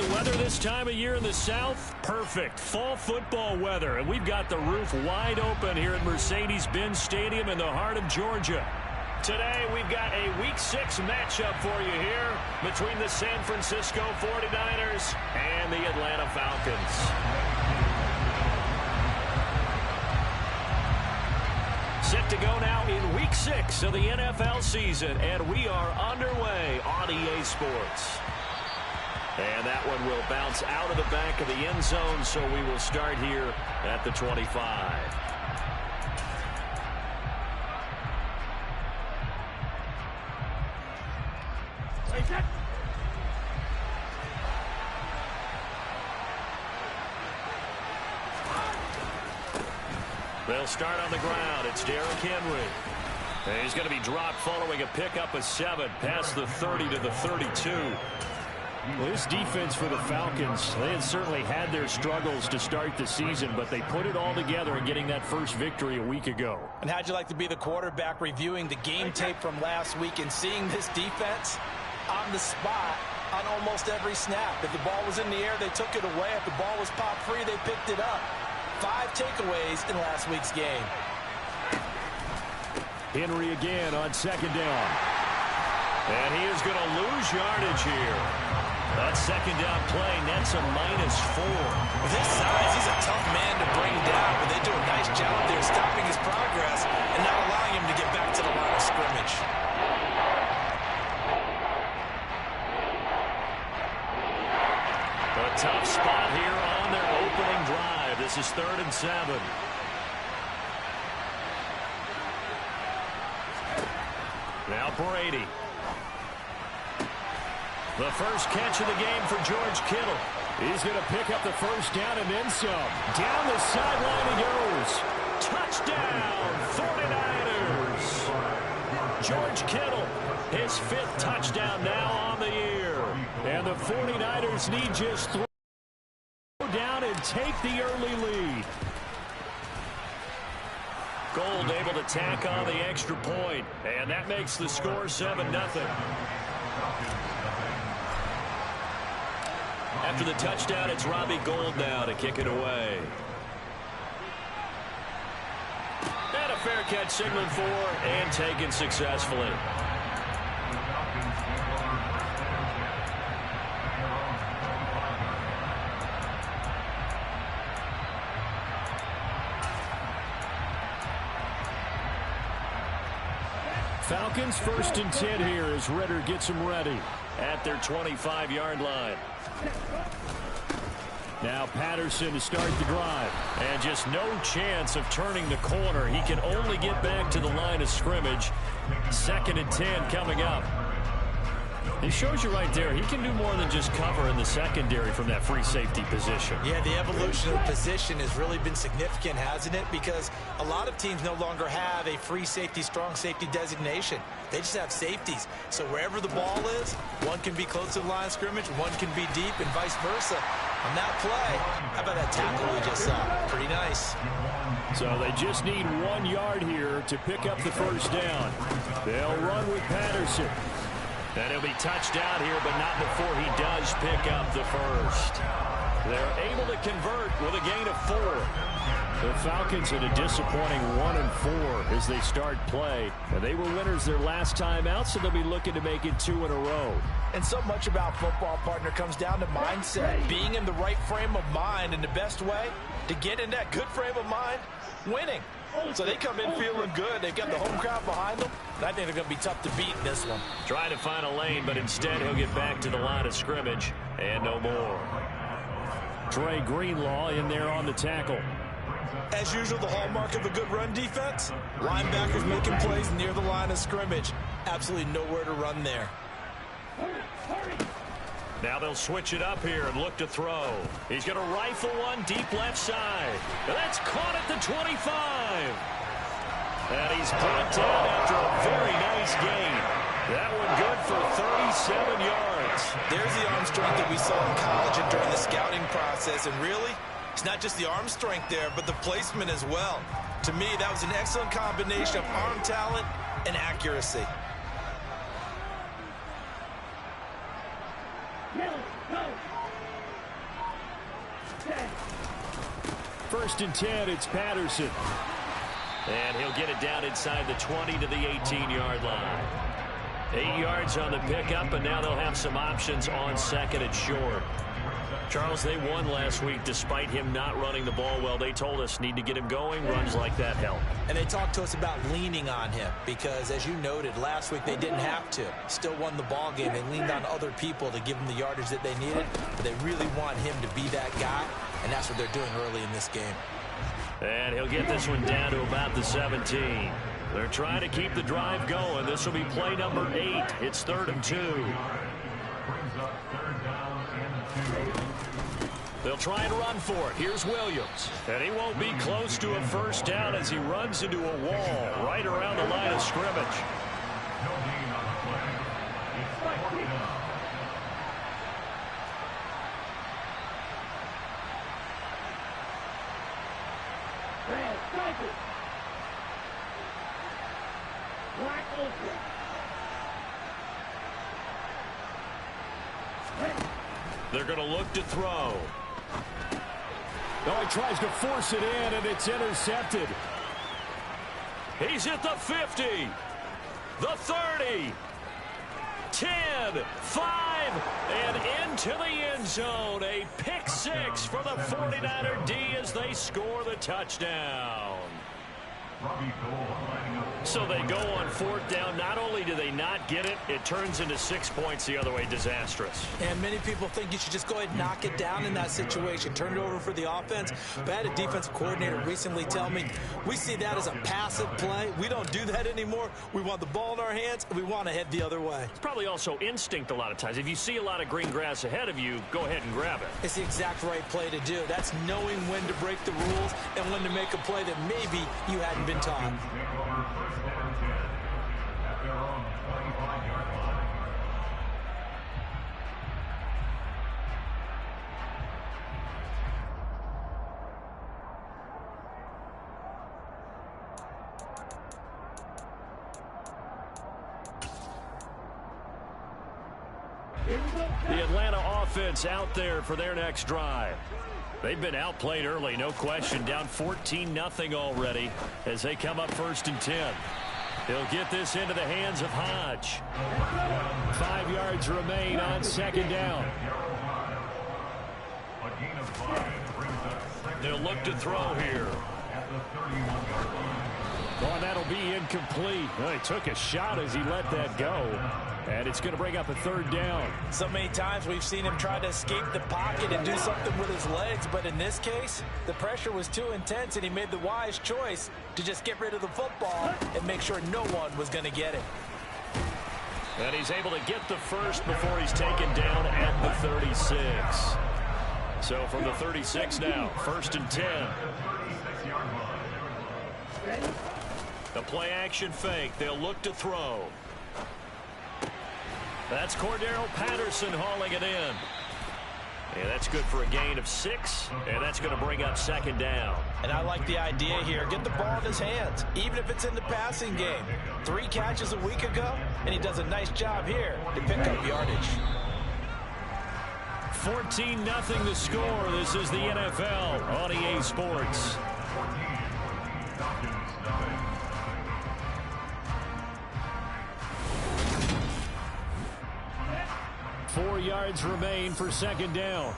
the weather this time of year in the South? Perfect. Fall football weather. And we've got the roof wide open here at Mercedes-Benz Stadium in the heart of Georgia. Today, we've got a Week 6 matchup for you here between the San Francisco 49ers and the Atlanta Falcons. Set to go now in Week 6 of the NFL season, and we are underway on EA Sports. And that one will bounce out of the back of the end zone, so we will start here at the 25. They'll start on the ground. It's Derrick Henry. And he's going to be dropped following a pickup of 7 past the 30 to the 32. Well, this defense for the Falcons, they had certainly had their struggles to start the season, but they put it all together in getting that first victory a week ago. And how'd you like to be the quarterback reviewing the game tape from last week and seeing this defense on the spot on almost every snap? If the ball was in the air, they took it away. If the ball was popped free, they picked it up. 5 takeaways in last week's game. Henry again on second down. And he is going to lose yardage here. That second down play nets a -4. With his size, he's a tough man to bring down, but they do a nice job there stopping his progress and not allowing him to get back to the line of scrimmage. A tough spot here on their opening drive. This is 3rd and 7. Now Brady. The first catch of the game for George Kittle. He's going to pick up the first down and then some. Down the sideline he goes. Touchdown, 49ers. George Kittle, his 5th touchdown now on the year. And the 49ers need just 3 down and take the early lead. Gold able to tack on the extra point, and that makes the score 7-0. After the touchdown, it's Robbie Gould now to kick it away. And a fair catch signaled for and taken successfully. Falcons 1st and 10 here as Ritter gets them ready at their 25-yard line. Now Patterson to start the drive. And just no chance of turning the corner. He can only get back to the line of scrimmage. 2nd and 10 coming up. It shows you right there, he can do more than just cover in the secondary from that free safety position. Yeah, the evolution of the position has really been significant, hasn't it? Because a lot of teams no longer have a free safety, strong safety designation. They just have safeties. So wherever the ball is, one can be close to the line of scrimmage, one can be deep, and vice versa. On that play, how about that tackle we just saw? Pretty nice. So they just need 1 yard here to pick up the first down. They'll run with Patterson. And he'll be touched out here, but not before he does pick up the first. They're able to convert with a gain of 4. The Falcons at a disappointing 1-4 as they start play. And they were winners their last time out, so they'll be looking to make it 2 in a row. And so much about football, partner, comes down to mindset. Being in the right frame of mind, and the best way to get in that good frame of mind, winning. So they come in feeling good. They've got the home crowd behind them. I think they're going to be tough to beat in this one. Trying to find a lane, but instead he'll get back to the line of scrimmage and no more. Trey Greenlaw in there on the tackle. As usual, the hallmark of a good run defense, linebackers making plays near the line of scrimmage. Absolutely nowhere to run there. Now they'll switch it up here and look to throw. He's going to rifle one deep left side. That's caught at the 25. And he's brought down after a very nice gain. That one good for 37 yards. There's the arm strength that we saw in college and during the scouting process. And really, it's not just the arm strength there, but the placement as well. To me, that was an excellent combination of arm talent and accuracy. First and 10, it's Patterson. And he'll get it down inside the 20 to the 18-yard line. 8 yards on the pickup, and now they'll have some options on second and short. Charles, they won last week despite him not running the ball well. They told us need to get him going. Runs like that help. And they talked to us about leaning on him because, as you noted, last week they didn't have to. Still won the ball game. They leaned on other people to give them the yardage that they needed, but they really want him to be that guy, and that's what they're doing early in this game. And he'll get this one down to about the 17. They're trying to keep the drive going. This will be play number 8. It's 3rd and 2. They'll try and run for it. Here's Williams. And he won't be close to a first down as he runs into a wall right around the line of scrimmage. They're going to look to throw. No, he tries to force it in, and it's intercepted. He's at the 50, the 30, 10, 5, and into the end zone. A pick 6 for the 49er D as they score the touchdown. So they go on 4th down. Not only do they not get it, it turns into 6 points the other way. Disastrous. And many people think you should just go ahead and knock it down in that situation. Turn it over for the offense. But I had a defensive coordinator recently tell me, we see that as a passive play. We don't do that anymore. We want the ball in our hands, and we want to head the other way. It's probably also instinct a lot of times. If you see a lot of green grass ahead of you, go ahead and grab it. It's the exact right play to do. That's knowing when to break the rules and when to make a play that maybe you hadn't been taught. The Atlanta offense out there for their next drive. They've been outplayed early, no question. Down 14-0 already as they come up 1st and 10. He'll get this into the hands of Hodge. 5 yards remain on 2nd down. They'll look to throw here. Oh, that'll be incomplete. Well, he took a shot as he let that go. And it's going to bring up a 3rd down. So many times we've seen him try to escape the pocket and do something with his legs. But in this case, the pressure was too intense, and he made the wise choice to just get rid of the football and make sure no one was going to get it. And he's able to get the first before he's taken down at the 36. So from the 36 now, 1st and 10. The play action fake. They'll look to throw. That's Cordero Patterson hauling it in. And that's good for a gain of 6, and that's going to bring up 2nd down. And I like the idea here. Get the ball in his hands, even if it's in the passing game. 3 catches a week ago, and he does a nice job here to pick up yardage. 14-0 the score. This is the NFL on EA Sports. Four yards remain for 2nd down.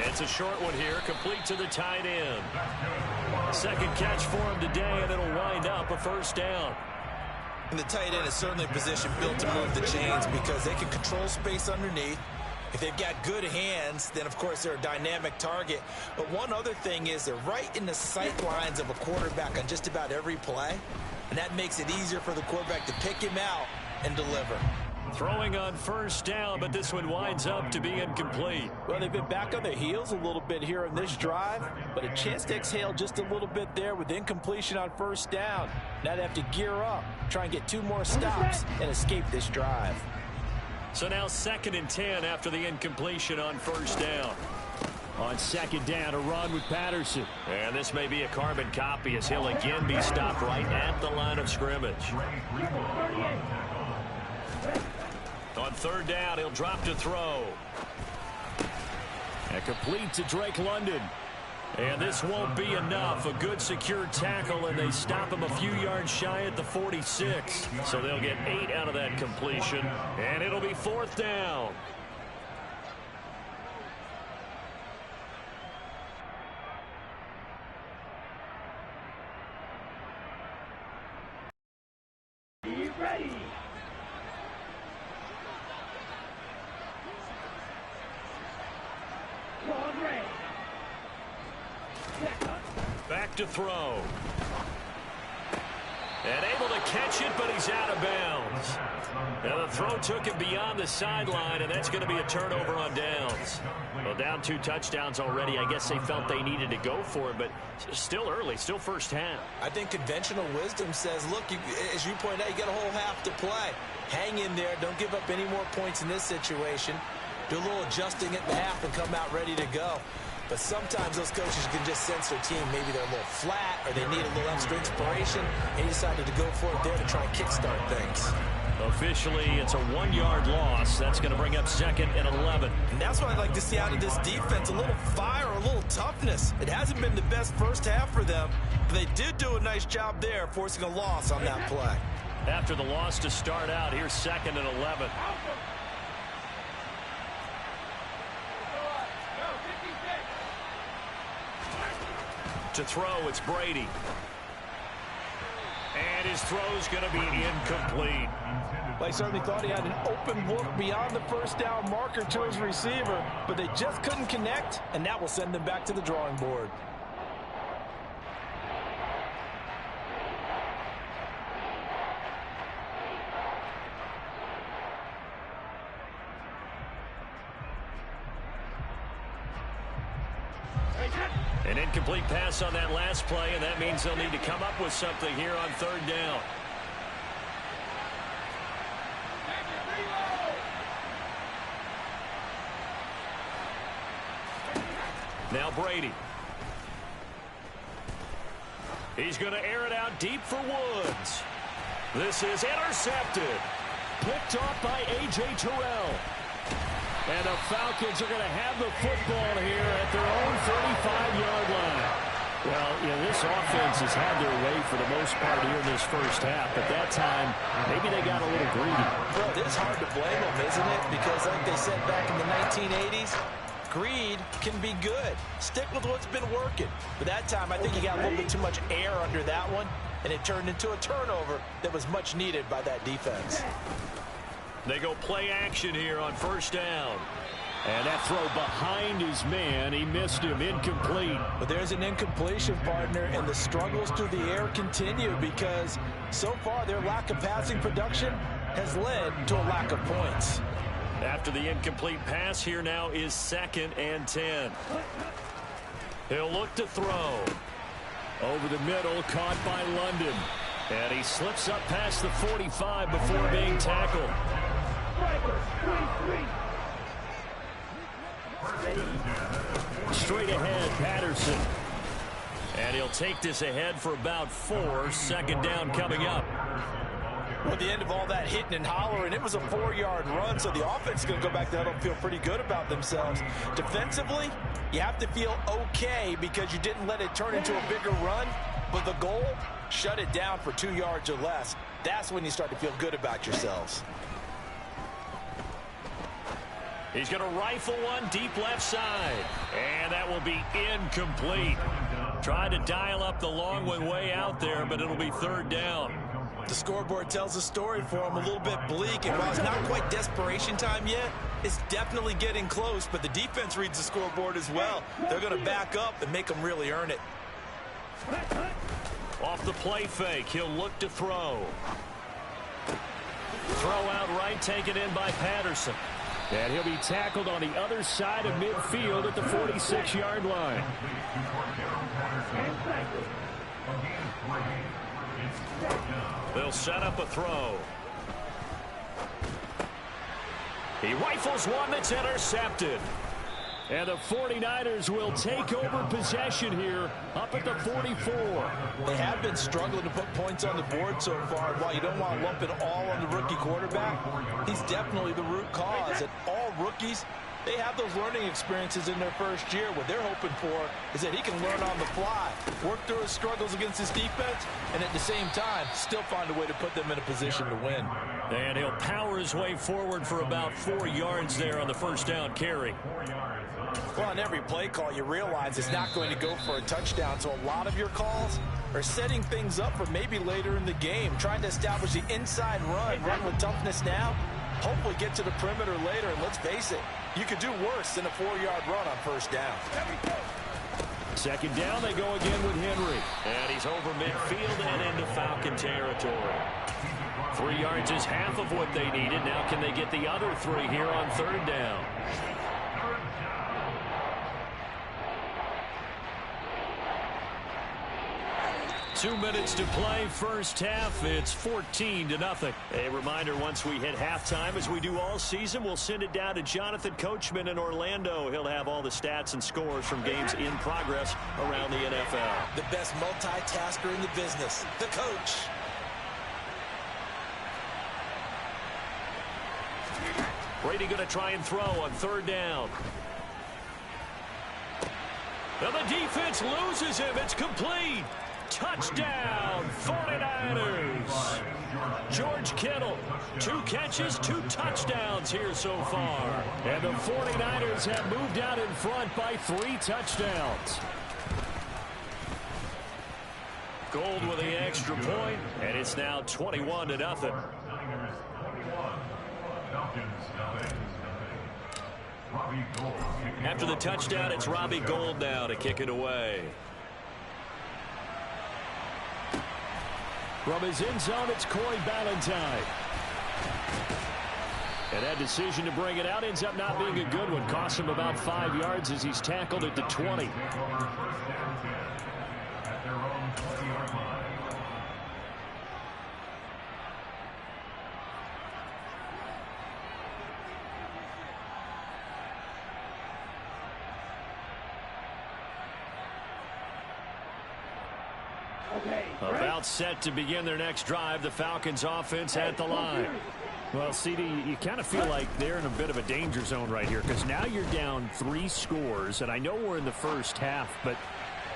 It's a short one here, complete to the tight end. 2nd catch for him today, and it'll wind up a 1st down. And the tight end is certainly a position built to move the chains because they can control space underneath. If they've got good hands, then of course they're a dynamic target. But one other thing is they're right in the sight lines of a quarterback on just about every play. And that makes it easier for the quarterback to pick him out and deliver. Throwing on 1st down, but this one winds up to be incomplete. Well, they've been back on their heels a little bit here on this drive, but a chance to exhale just a little bit there with incompletion on 1st down. Now they have to gear up, try and get 2 more stops and escape this drive. So now 2nd and 10 after the incompletion on 1st down. On 2nd down, a run with Patterson. And this may be a carbon copy as he'll again be stopped right at the line of scrimmage. On third down, he'll drop to throw. And complete to Drake London. And this won't be enough. A good secure tackle, and they stop him a few yards shy at the 46. So they'll get 8 out of that completion, and it'll be fourth down. Be ready. Back to throw. And able to catch it, but he's out of bounds. Now the throw took him beyond the sideline, and that's going to be a turnover on downs. Well, down 2 touchdowns already. I guess they felt they needed to go for it, but still early, still first half. I think conventional wisdom says, look, as you point out, you got a whole half to play. Hang in there. Don't give up any more points in this situation. Do a little adjusting at the half and come out ready to go. But sometimes those coaches can just sense their team. Maybe they're a little flat or they need a little extra inspiration. And he decided to go for it there to try and kickstart things. Officially, it's a 1-yard loss. That's going to bring up 2nd and 11. And that's what I'd like to see out of this defense. A little fire, a little toughness. It hasn't been the best first half for them, but they did do a nice job there, forcing a loss on that play. After the loss to start out, here's 2nd and 11. To throw, it's Brady. And his throw's going to be incomplete. They certainly thought he had an open look beyond the first down marker to his receiver, but they just couldn't connect, and that will send them back to the drawing board. An incomplete pass on that last play, and that means they'll need to come up with something here on third down. Now Brady. He's going to air it out deep for Woods. This is intercepted. Picked off by A.J. Terrell. And the Falcons are going to have the football here at their own 35-yard line. Well, you know, this offense has had their way for the most part here in this first half. But that time, maybe they got a little greedy. Well, it is hard to blame them, isn't it? Because like they said back in the 1980s, greed can be good. Stick with what's been working. But that time, I think he got a little bit too much air under that one, and it turned into a turnover that was much needed by that defense. They go play action here on first down. And that throw behind his man, he missed him, incomplete. But there's an incompletion, partner, and the struggles through the air continue because so far their lack of passing production has led to a lack of points. After the incomplete pass, here now is 2nd and 10. He'll look to throw. Over the middle, caught by London. And he slips up past the 45 before being tackled. Straight ahead, Patterson. And he'll take this ahead for about 4. 2nd down coming up. Well, the end of all that hitting and hollering, it was a 4-yard run, so the offense is going to go back to huddle and feel pretty good about themselves. Defensively, you have to feel okay because you didn't let it turn into a bigger run, but the goal, shut it down for 2 yards or less. That's when you start to feel good about yourselves. He's going to rifle one deep left side. And that will be incomplete. Tried to dial up the long one way out there, but it'll be 3rd down. The scoreboard tells a story for him, a little bit bleak, and while it's not quite desperation time yet, it's definitely getting close, but the defense reads the scoreboard as well. They're going to back up and make them really earn it. Off the play fake, he'll look to throw. Throw out right, taken in by Patterson. And he'll be tackled on the other side of midfield at the 46-yard line. They'll set up a throw. He rifles one that's intercepted. And the 49ers will take over possession here up at the 44. They have been struggling to put points on the board so far. While you don't want to lump it all on the rookie quarterback, he's definitely the root cause. And all rookies, they have those learning experiences in their first year. What they're hoping for is that he can learn on the fly, work through his struggles against his defense, and at the same time, still find a way to put them in a position to win. And he'll power his way forward for about 4 yards there on the first down carry. Well, on every play call, you realize it's not going to go for a touchdown, so a lot of your calls are setting things up for maybe later in the game, trying to establish the inside run with toughness now, hopefully get to the perimeter later, and let's face it, you could do worse than a 4-yard run on first down. Second down, they go again with Henry. And he's over midfield and into Falcon territory. 3 yards is half of what they needed. Now can they get the other 3 here on third down? 2 minutes to play first half. It's 14-0. A reminder, once we hit halftime, as we do all season, we'll send it down to Jonathan Coachman in Orlando. He'll have all the stats and scores from games in progress around the NFL. The best multitasker in the business, the coach. Brady going to try and throw on third down. And the defense loses him. It's complete. Touchdown, 49ers. George Kittle, 2 catches, 2 touchdowns here so far. And the 49ers have moved out in front by 3 touchdowns. Gold with the extra point, and it's now 21-0. After the touchdown, it's Robbie Gould now to kick it away. From his end zone, it's Corey Ballantyne. And that decision to bring it out ends up not being a good one. Costs him about 5 yards as he's tackled at the 20. About set to begin their next drive. The Falcons offense at the line. Well, CD, you kind of feel like they're in a bit of a danger zone right here because now you're down 3 scores, and I know we're in the first half, but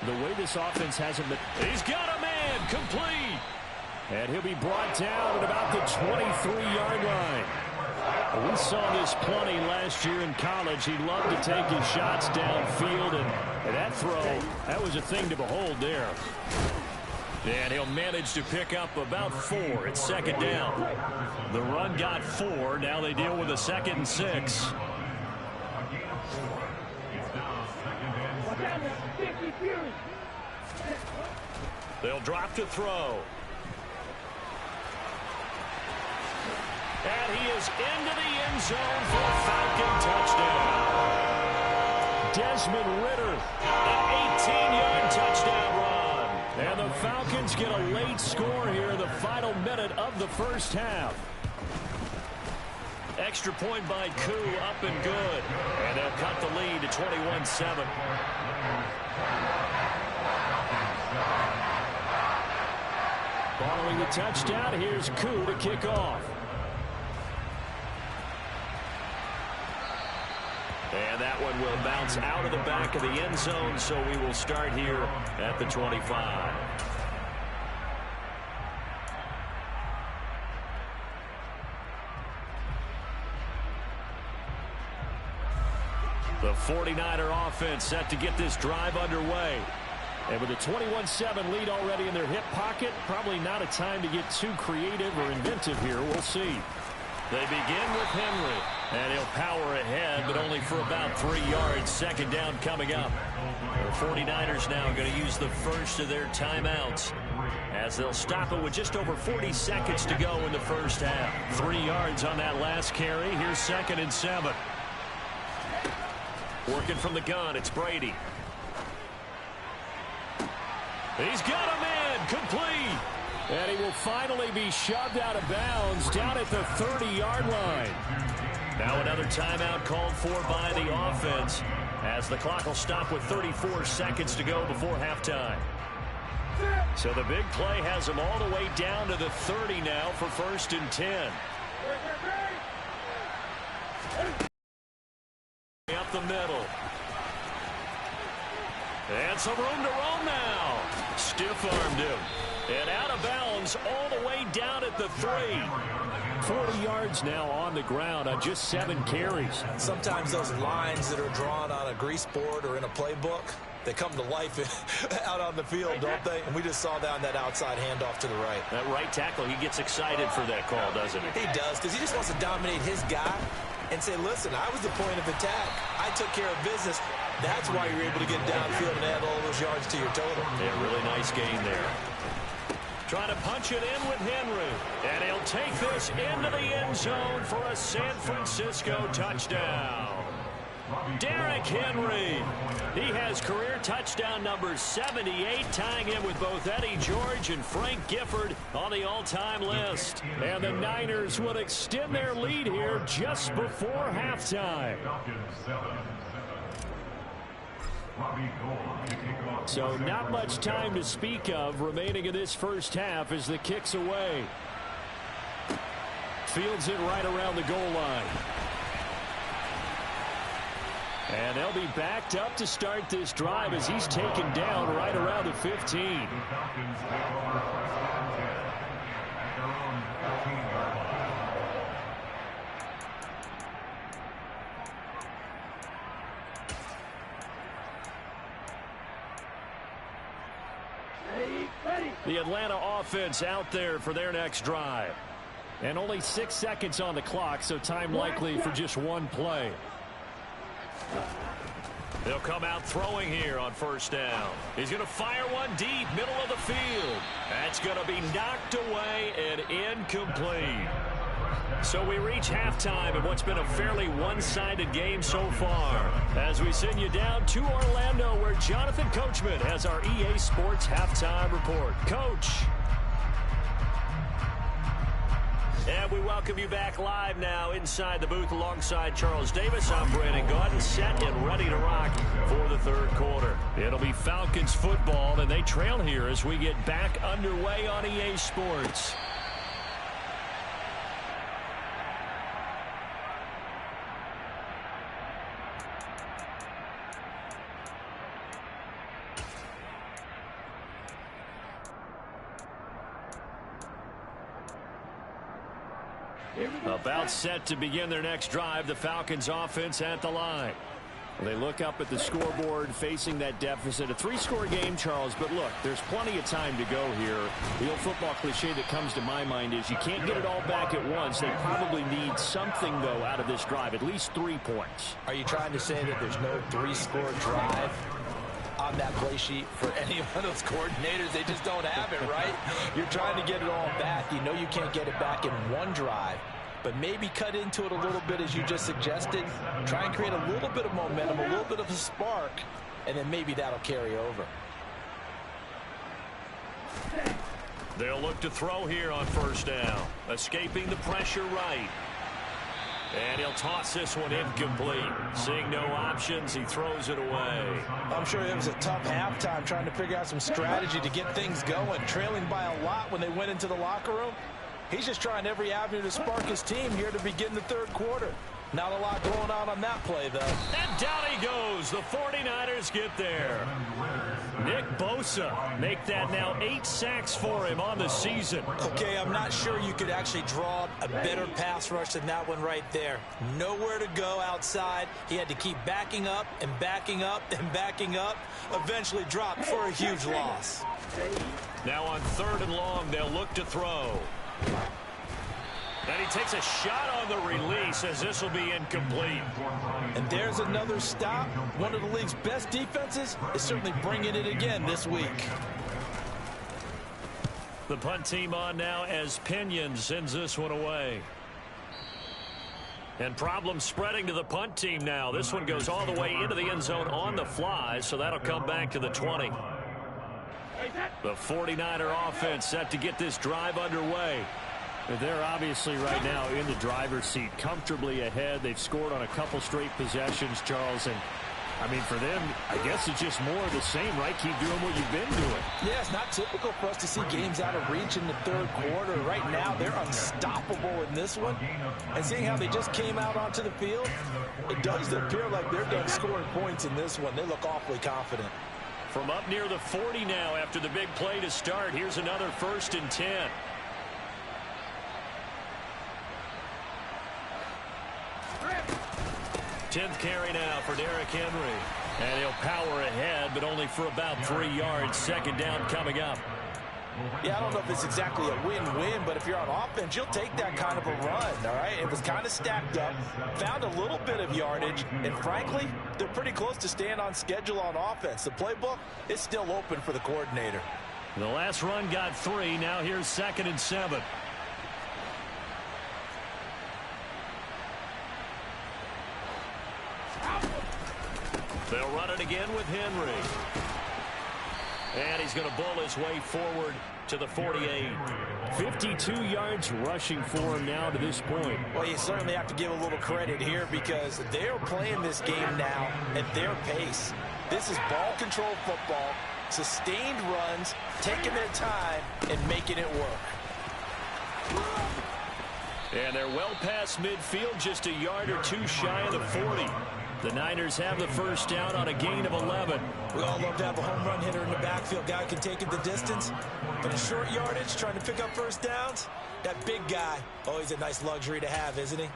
the way this offense hasn't been... He's got a man, complete. And he'll be brought down at about the 23-yard line. We saw this plenty last year in college. He loved to take his shots downfield, and that throw, that was a thing to behold there. And he'll manage to pick up about 4. It's second down. The run got 4. Now they deal with a 2nd and 6. They'll drop to throw. And he is into the end zone for a Falcon touchdown. Desmond Ridder, an 18-yard touchdown run. And the Falcons get a late score here in the final minute of the first half. Extra point by Koo, up and good. And they'll cut the lead to 21-7. Following the touchdown, here's Koo to kick off. And that one will bounce out of the back of the end zone, so we will start here at the 25. The 49er offense set to get this drive underway. And with a 21-7 lead already in their hip pocket, probably not a time to get too creative or inventive here. We'll see. They begin with Henry, and he'll power ahead, but only for about 3 yards. Second down coming up. The 49ers now going to use the first of their timeouts as they'll stop it with just over 40 seconds to go in the first half. 3 yards on that last carry. Here's 2nd and 7. Working from the gun, it's Brady. He's got a man, complete. And he will finally be shoved out of bounds down at the 30-yard line. Now another timeout called for by the offense. as the clock will stop with 34 seconds to go before halftime. So the big play has them all the way down to the 30 now for 1st and 10. Up the middle. And some room to roam now. Stiff-armed him. And out of bounds all the way down at the 3. 40 yards now on the ground on just 7 carries. Sometimes those lines that are drawn on a grease board or in a playbook, they come to life out on the field, don't they? And we just saw that on that outside handoff to the right. That right tackle, he gets excited for that call, doesn't he? He does, because he just wants to dominate his guy and say, listen, I was the point of attack. I took care of business. That's why you're able to get downfield and add all those yards to your total. Yeah, really nice gain there. Trying to punch it in with Henry. And he'll take this into the end zone for a San Francisco touchdown. Derrick Henry. He has career touchdown number 78, tying him with both Eddie George and Frank Gifford on the all-time list. And the Niners will extend their lead here just before halftime. So not much time to speak of remaining in this first half as the kick's away. Fields it right around the goal line. And they'll be backed up to start this drive as he's taken down right around the 15. The Atlanta offense out there for their next drive. And only 6 seconds on the clock, so time likely for just one play. They'll come out throwing here on 1st down. He's going to fire one deep, middle of the field. That's going to be knocked away and incomplete. So we reach halftime in what's been a fairly one-sided game so far. As we send you down to Orlando, where Jonathan Coachman has our EA Sports halftime report. Coach. And we welcome you back live now inside the booth alongside Charles Davis. I'm Brandon Gaudin, set and ready to rock for the 3rd quarter. It'll be Falcons football, and they trail here as we get back underway on EA Sports. About set to begin their next drive, the Falcons offense at the line. They look up at the scoreboard facing that deficit. A 3-score game, Charles, but look, there's plenty of time to go here. The old football cliche that comes to my mind is you can't get it all back at once. They probably need something, though, out of this drive, at least 3 points. Are you trying to say that there's no 3-score drive on that play sheet for any of those coordinators? They just don't have it, right? You're trying to get it all back. You know you can't get it back in one drive. But maybe cut into it a little bit, as you just suggested. Try and create a little bit of momentum, a little bit of a spark, and then maybe that'll carry over. They'll look to throw here on 1st down. Escaping the pressure right. And he'll toss this one incomplete. Seeing no options, he throws it away. I'm sure it was a tough halftime trying to figure out some strategy to get things going. Trailing by a lot when they went into the locker room. He's just trying every avenue to spark his team here to begin the 3rd quarter. Not a lot going on that play, though. And down he goes. The 49ers get there. Nick Bosa make that now 8 sacks for him on the season. Okay, I'm not sure you could actually draw a better pass rush than that one right there. Nowhere to go outside. He had to keep backing up and backing up and backing up. Eventually dropped for a huge loss. Now on 3rd and long, they'll look to throw. And he takes a shot on the release as this will be incomplete. And there's another stop. One of the league's best defenses is certainly bringing it again this week. The punt team on now as Pinion sends this one away. And problems spreading to the punt team now. This one goes all the way into the end zone on the fly, so that'll come back to the 20. The 49er offense set to get this drive underway. They're obviously right now in the driver's seat, comfortably ahead. They've scored on a couple straight possessions, Charles, and I mean, for them, I guess it's just more of the same, right? Keep doing what you've been doing. Yeah, it's not typical for us to see games out of reach in the third quarter. Right now, they're unstoppable in this one. And seeing how they just came out onto the field, it does appear like they're done scoring points in this one. They look awfully confident. From up near the 40 now after the big play to start, here's another 1st and 10. 10th carry now for Derrick Henry. And he'll power ahead, but only for about 3 yards. 2nd down coming up. Yeah, I don't know if it's exactly a win-win, but if you're on offense, you'll take that kind of a run, all right? It was kind of stacked up, found a little bit of yardage, and frankly, they're pretty close to staying on schedule on offense. The playbook is still open for the coordinator. The last run got 3. Now here's 2nd and 7. They'll run it again with Henry. And he's going to bull his way forward to the 48. 52 yards rushing for him now to this point. Well, you certainly have to give a little credit here because they're playing this game now at their pace. This is ball control football, sustained runs, taking their time, and making it work. And they're well past midfield, just a yard or 2 shy of the 40. The Niners have the 1st down on a gain of 11. We all love to have a home run hitter in the backfield. Guy can take it the distance. But in short yardage, trying to pick up 1st downs, that big guy, always a nice luxury to have, isn't he?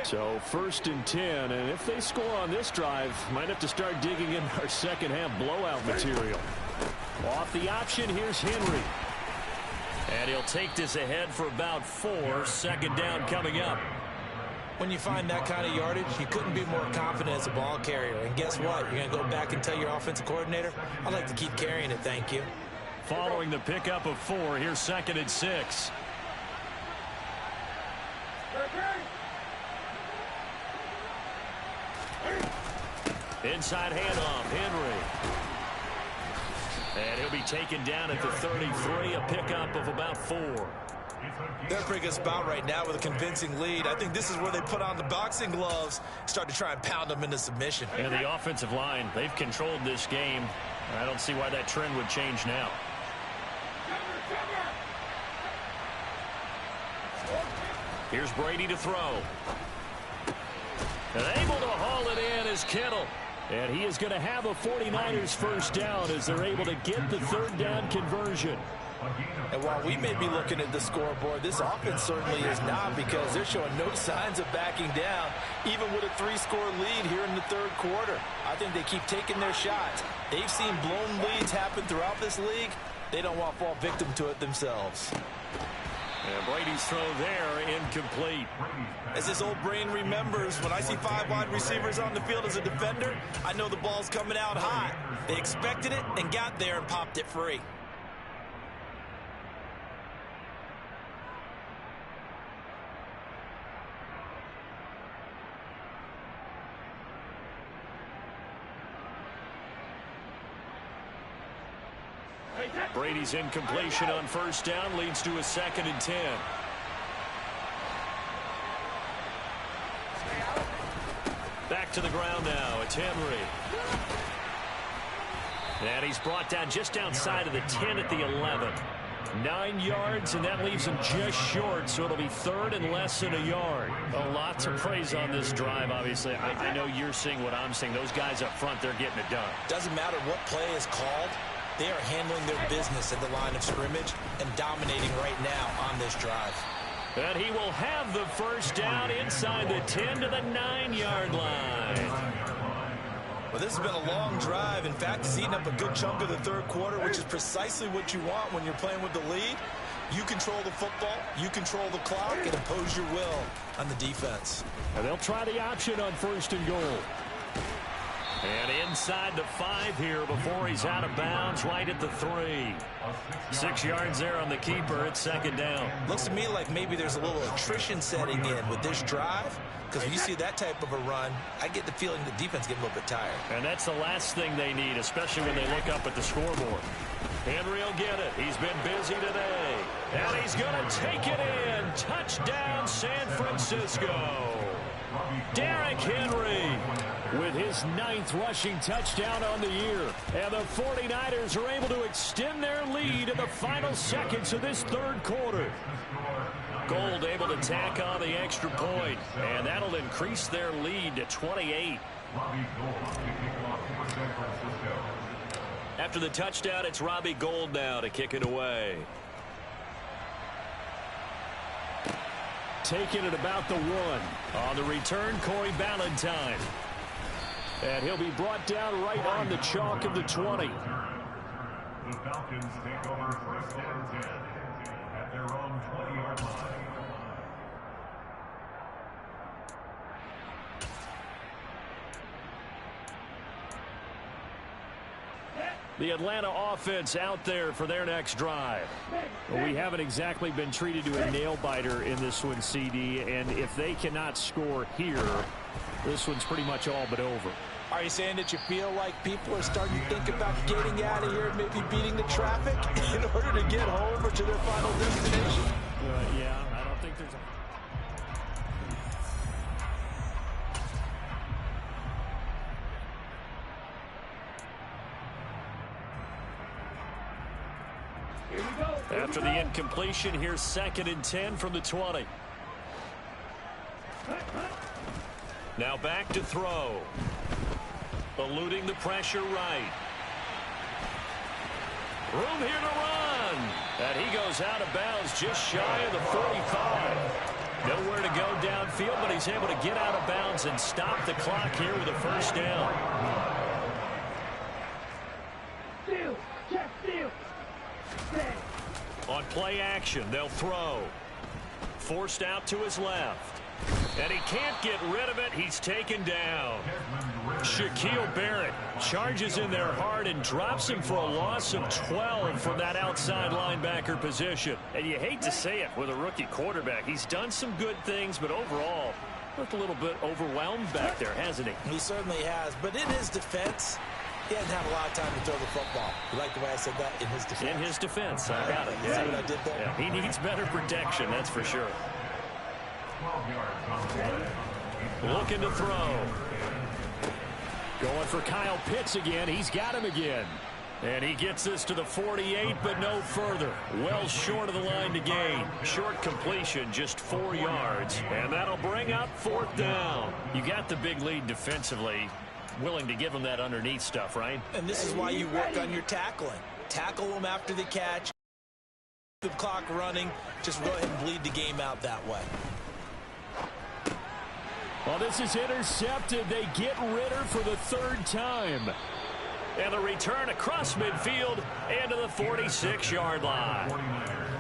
So 1st and 10, and if they score on this drive, might have to start digging in our second-half blowout material. Off the option, here's Henry. And he'll take this ahead for about 4. 2nd down coming up. When you find that kind of yardage, you couldn't be more confident as a ball carrier. And guess what? You're going to go back and tell your offensive coordinator, I'd like to keep carrying it, thank you. Following the pickup of 4, here's 2nd and 6. Inside handoff, Henry. And he'll be taken down at the 33, a pickup of about 4. They're a pretty good spot right now with a convincing lead. I think this is where they put on the boxing gloves, start to try and pound them into submission. And the offensive line, they've controlled this game. I don't see why that trend would change now. Here's Brady to throw. And able to haul it in is Kittle. And he is going to have a 49ers 1st down as they're able to get the 3rd down conversion. And while we may be looking at the scoreboard, this offense certainly is not because they're showing no signs of backing down, even with a 3-score lead here in the 3rd quarter. I think they keep taking their shots. They've seen blown leads happen throughout this league. They don't want to fall victim to it themselves. And Brady's throw there, incomplete. As this old brain remembers, when I see 5 wide receivers on the field as a defender, I know the ball's coming out hot. They expected it and got there and popped it free. Brady's incompletion on 1st down leads to a 2nd and 10. Back to the ground now. It's Henry. And he's brought down just outside of the 10 at the 11. 9 yards, and that leaves him just short, so it'll be 3rd and less than a yard. A lot to praise on this drive, obviously. I know you're seeing what I'm seeing. Those guys up front, they're getting it done. Doesn't matter what play is called. They are handling their business at the line of scrimmage and dominating right now on this drive. And he will have the 1st down inside the 10 to the 9-yard line. Well, this has been a long drive. In fact, it's eaten up a good chunk of the 3rd quarter, which is precisely what you want when you're playing with the lead. You control the football, you control the clock, and impose your will on the defense. And they'll try the option on 1st and goal. And inside the 5 here before he's out of bounds, right at the 3. 6 yards there on the keeper. It's 2nd down. Looks to me like maybe there's a little attrition setting in with this drive, because when you see that type of a run, I get the feeling the defense gets a little bit tired. And that's the last thing they need, especially when they look up at the scoreboard. Henry will get it. He's been busy today. And he's going to take it in. Touchdown, San Francisco. Derrick Henry with his 9th rushing touchdown on the year. And the 49ers are able to extend their lead in the final seconds of this third quarter. Gold able to tack on the extra point, and that'll increase their lead to 28. After the touchdown, it's Robbie Gould now to kick it away. Taking it about the 1. On the return, Corey Ballantyne. And he'll be brought down right on the chalk of the 20. The Falcons take over 1st and 10 at their own 20-yard line. The Atlanta offense out there for their next drive. Well, we haven't exactly been treated to a nail-biter in this one, CD, and if they cannot score here, this one's pretty much all but over. Are you saying that you feel like people are starting to think about getting out of here and maybe beating the traffic in order to get home or to their final destination? Yeah, I don't think there's a... After the incompletion, here's 2nd and 10 from the 20. Now back to throw. Eluding the pressure right. Room here to run. And he goes out of bounds just shy of the 45. Nowhere to go downfield, but he's able to get out of bounds and stop the clock here with a first down. Steal. Check steal. On play action, they'll throw. Forced out to his left. And he can't get rid of it. He's taken down. Shaquille Barrett charges in there hard and drops him for a loss of 12 from that outside linebacker position. And you hate to say it with a rookie quarterback. He's done some good things, but overall, looked a little bit overwhelmed back there, hasn't he? He certainly has. But in his defense, he hasn't had a lot of time to throw the football. You like the way I said that? In his defense. In his defense. I got it. Yeah. See what I did there? Yeah, he needs better protection, that's for sure. 12 yards on the play. Looking to throw. Going for Kyle Pitts again. He's got him again. And he gets this to the 48, but no further. Well short of the line to gain. Short completion, just 4 yards. And that'll bring up 4th down. You got the big lead defensively. Willing to give him that underneath stuff, right? And this is why you work on your tackling. Tackle them after the catch. The clock running. Just go ahead and bleed the game out that way. Well, this is intercepted. They get Ritter for the 3rd time. And the return across midfield and to the 46-yard line.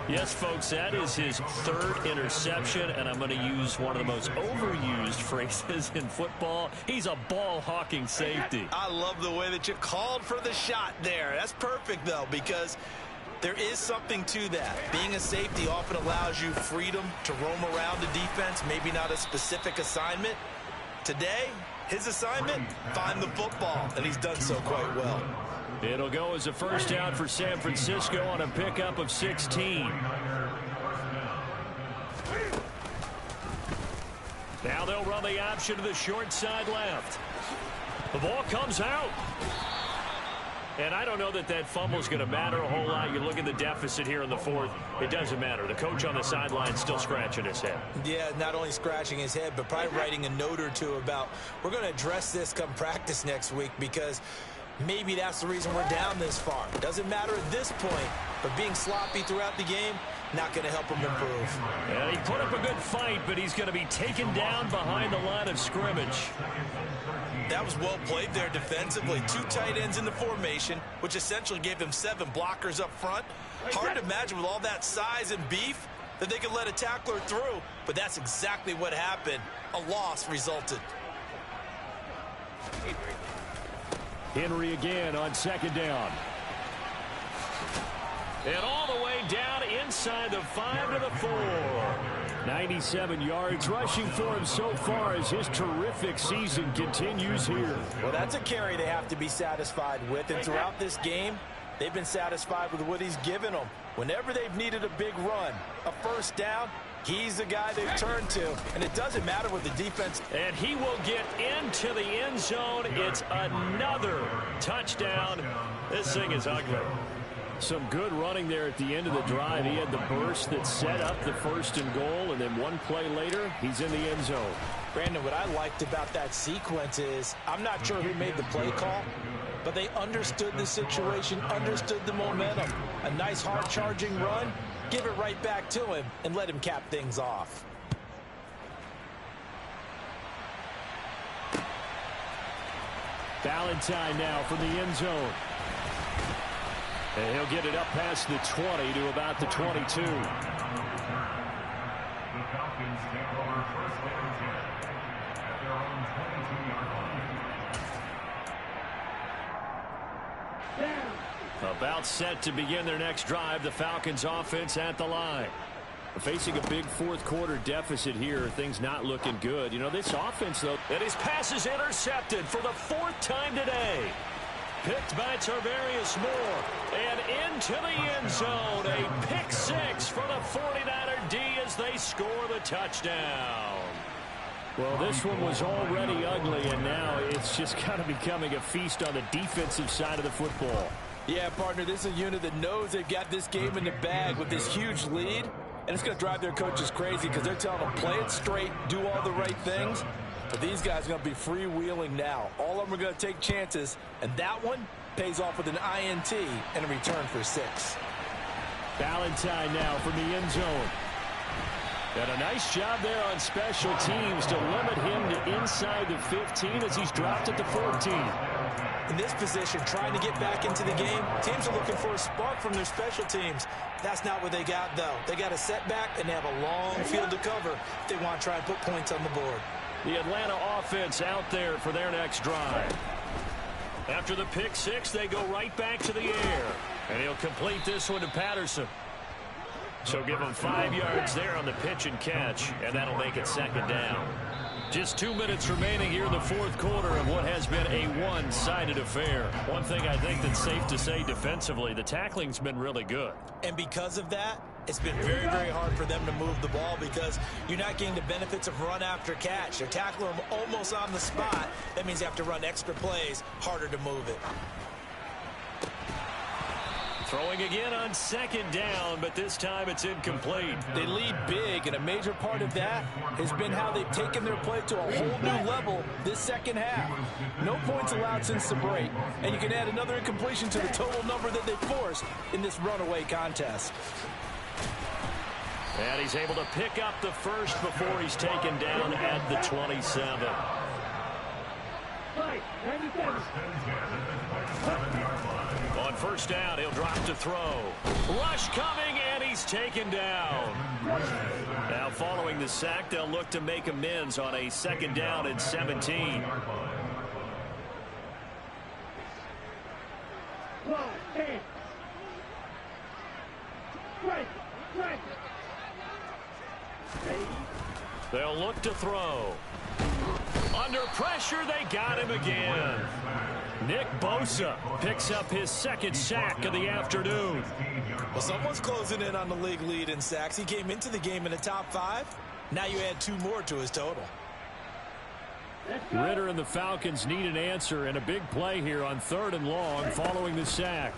Yes, folks, that is his 3rd interception, and I'm going to use one of the most overused phrases in football. He's a ball-hawking safety. I love the way that you called for the shot there. That's perfect, though, because there is something to that. Being a safety often allows you freedom to roam around the defense, maybe not a specific assignment. Today, his assignment, find the football, and he's done so quite well. It'll go as a first down for San Francisco on a pickup of 16. Now they'll run the option to the short side left. The ball comes out. And I don't know that that fumble is going to matter a whole lot. You look at the deficit here in the 4th. It doesn't matter. The coach on the sideline still scratching his head. Yeah, not only scratching his head, but probably writing a note or two about, we're going to address this come practice next week, because maybe that's the reason we're down this far. Doesn't matter at this point, but being sloppy throughout the game, not going to help him improve. Yeah, he put up a good fight, but he's going to be taken down behind the line of scrimmage. That was well played there defensively. 2 tight ends in the formation, which essentially gave them 7 blockers up front. Hard to imagine with all that size and beef that they could let a tackler through, but that's exactly what happened. A loss resulted. Henry again on 2nd down. And all the way down inside the 5 to the 4. 97 yards rushing for him so far as his terrific season continues here. Well, that's a carry they have to be satisfied with, and throughout this game, they've been satisfied with what he's given them. Whenever they've needed a big run, a first down, He's the guy they turn to, and it doesn't matter what the defense. And he will get into the end zone. It's another touchdown. This thing is ugly. Some good running there at the end of the drive. He had the burst that set up the 1st and goal, and then one play later, he's in the end zone. Brandon, what I liked about that sequence is I'm not sure who made the play call, but they understood the situation, understood the momentum. A nice hard-charging run, give it right back to him, and let him cap things off. Valentine now from the end zone. And he'll get it up past the 20 to about the 22. The Falcons take over 1st and 10 at their own 22-yard line. Down. About set to begin their next drive. The Falcons offense at the line. Facing a big 4th quarter deficit here. Things not looking good. You know, this offense, though. And his pass is intercepted for the 4th time today. Picked by Tarvarius Moore. And into the end zone. A pick 6 for the 49er D as they score the touchdown. Well, this one was already ugly, and now it's just kind of becoming a feast on the defensive side of the football. Yeah, partner, this is a unit that knows they've got this game in the bag with this huge lead. And it's going to drive their coaches crazy because they're telling them play it straight, do all the right things. But these guys are going to be freewheeling now. All of them are going to take chances, and that one pays off with an INT and a return for 6. Valentine now from the end zone. And a nice job there on special teams to limit him to inside the 15 as he's dropped at the 14. In this position, trying to get back into the game, teams are looking for a spark from their special teams. That's not what they got, though. They got a setback, and they have a long field to cover if they want to try and put points on the board. The Atlanta offense out there for their next drive. After the pick 6, they go right back to the air. And he'll complete this one to Patterson. So give him 5 yards there on the pitch and catch, and that'll make it 2nd down. Just 2 minutes remaining here in the 4th quarter of what has been a one-sided affair. One thing I think that's safe to say defensively, the tackling's been really good. And because of that, it's been very, very hard for them to move the ball because you're not getting the benefits of run after catch. They're tackling them almost on the spot. That means you have to run extra plays, harder to move it. Throwing again on 2nd down, but this time it's incomplete. They lead big, and a major part of that has been how they've taken their play to a whole new level this 2nd half. No points allowed since the break, and you can add another incompletion to the total number that they forced in this runaway contest. And he's able to pick up the 1st before he's taken down at the 27. Fight. 97. On 1st down, he'll drop to throw. Rush coming, and he's taken down. Now, following the sack, they'll look to make amends on a 2nd down and 17. They'll look to throw. Under pressure, they got him again. Nick Bosa picks up his 2nd sack of the afternoon. Well, someone's closing in on the league lead in sacks. He came into the game in the top 5. Now you add 2 more to his total. Ritter and the Falcons need an answer, and a big play here on 3rd and long following the sack.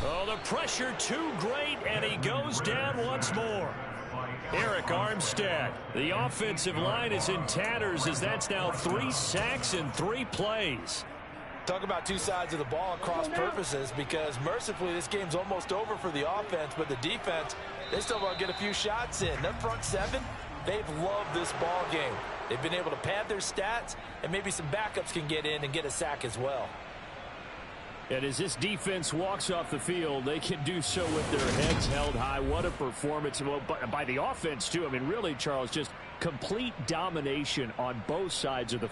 Oh, the pressure too great, and he goes down once more. Eric Armstead. The offensive line is in tatters as that's now 3 sacks in 3 plays. Talk about 2 sides of the ball at cross purposes, because mercifully this game's almost over for the offense, but the defense, they still want to get a few shots in. Their front 7, they've loved this ball game. They've been able to pad their stats, and maybe some backups can get in and get a sack as well. And as this defense walks off the field, they can do so with their heads held high. What a performance by the offense, too. I mean, really, Charles, just complete domination on both sides of the